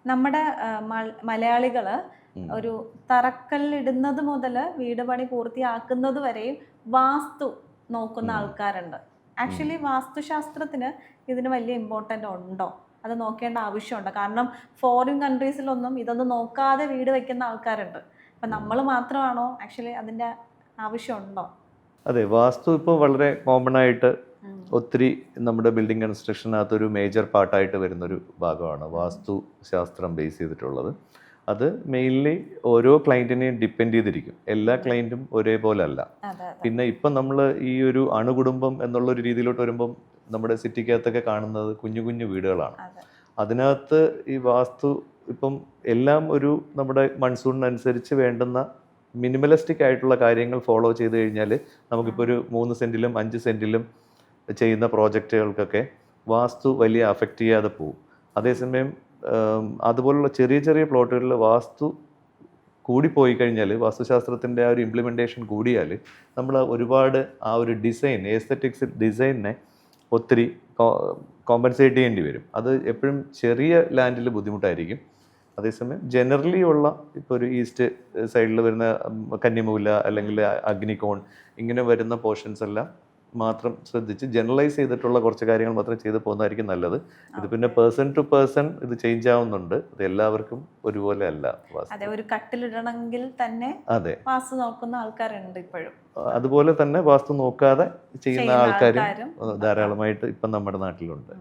നമ്മുടെ മലയാളികൾ ഒരു തറക്കല്ലിടുന്നത് മുതൽ വീട് പണി പൂർത്തിയാക്കുന്നത് വരെയും വാസ്തു നോക്കുന്ന ആൾക്കാരുണ്ട്. ആക്ച്വലി വാസ്തുശാസ്ത്രത്തിന് ഇതിന് വലിയ ഇമ്പോർട്ടൻ്റ് ഉണ്ടോ? അത് നോക്കേണ്ട ആവശ്യമുണ്ടോ? കാരണം ഫോറിൻ കൺട്രീസിലൊന്നും ഇതൊന്നും നോക്കാതെ വീട് വെക്കുന്ന ആൾക്കാരുണ്ട്. അപ്പം നമ്മൾ മാത്രമാണോ ആക്ച്വലി അതിൻ്റെ ആവശ്യമുണ്ടോ? അതെ, വാസ്തു ഇപ്പോൾ വളരെ കോമൺ ആയിട്ട് ഒത്തിരി നമ്മുടെ ബിൽഡിംഗ് കൺസ്ട്രക്ഷനകത്തൊരു മേജർ പാർട്ടായിട്ട് വരുന്നൊരു ഭാഗമാണ് വാസ്തു ശാസ്ത്രം ബേസ് ചെയ്തിട്ടുള്ളത്. അത് മെയിൻലി ഓരോ ക്ലയൻറ്റിനെയും ഡിപ്പെൻഡ് ചെയ്തിരിക്കും. എല്ലാ ക്ലയൻറ്റും ഒരേപോലെ അല്ല. പിന്നെ ഇപ്പം നമ്മൾ ഈ ഒരു അണുകുടുംബം എന്നുള്ളൊരു രീതിയിലോട്ട് വരുമ്പം നമ്മുടെ സിറ്റിക്കകത്തൊക്കെ കാണുന്നത് കുഞ്ഞു കുഞ്ഞു വീടുകളാണ്. അതിനകത്ത് ഈ വാസ്തു ഇപ്പം എല്ലാം ഒരു നമ്മുടെ മൺസൂണിനനുസരിച്ച് വേണ്ടുന്ന മിനിമലിസ്റ്റിക് ആയിട്ടുള്ള കാര്യങ്ങൾ ഫോളോ ചെയ്ത് കഴിഞ്ഞാൽ നമുക്കിപ്പോൾ ഒരു 3 സെൻറ്റിലും 5 സെൻറ്റിലും ചെയ്യുന്ന പ്രോജക്റ്റുകൾക്കൊക്കെ വാസ്തു വലിയ അഫക്റ്റ് ചെയ്യാതെ പോകും. അതേസമയം അതുപോലുള്ള ചെറിയ ചെറിയ പ്ലോട്ടുകളിൽ വാസ്തു കൂടിപ്പോയി കഴിഞ്ഞാൽ, വാസ്തുശാസ്ത്രത്തിൻ്റെ ആ ഒരു ഇംപ്ലിമെൻറ്റേഷൻ കൂടിയാൽ നമ്മൾ ഒരുപാട് ആ ഒരു ഡിസൈൻ, എസ്തെറ്റിക്സ് ഡിസൈനിനെ ഒത്തിരി കോമ്പൻസേറ്റ് ചെയ്യേണ്ടി വരും. അത് എപ്പോഴും ചെറിയ ലാൻഡിൽ ബുദ്ധിമുട്ടായിരിക്കും. അതേസമയം ജനറലി ഉള്ള ഇപ്പോൾ ഒരു ഈസ്റ്റ് സൈഡിൽ വരുന്ന കന്നിമൂല അല്ലെങ്കിൽ അഗ്നികോൺ ഇങ്ങനെ വരുന്ന പോർഷൻസ് എല്ലാം മാത്രം ശ്രദ്ധിച്ച് ജനറലൈസ് ചെയ്തിട്ടുള്ള കുറച്ച് കാര്യങ്ങൾ മാത്രം ചെയ്ത് പോകുന്നതായിരിക്കും നല്ലത്. ഇത് പിന്നെ പേഴ്സൺ ടു പേഴ്സൺ ഇത് ചേഞ്ച് ആവുന്നുണ്ട്. ഇത് എല്ലാവർക്കും ഒരുപോലെ അല്ല. അതെ, ഒരു കട്ടിലിടണമെങ്കിൽ തന്നെ അതെ വാസ്തു നോക്കുന്ന ആൾക്കാരുണ്ട് ഇപ്പോഴും. അതുപോലെ തന്നെ വാസ്തു നോക്കാതെ ചെയ്യുന്ന ആൾക്കാരും ധാരാളമായിട്ട് ഇപ്പം നമ്മുടെ നാട്ടിലുണ്ട്.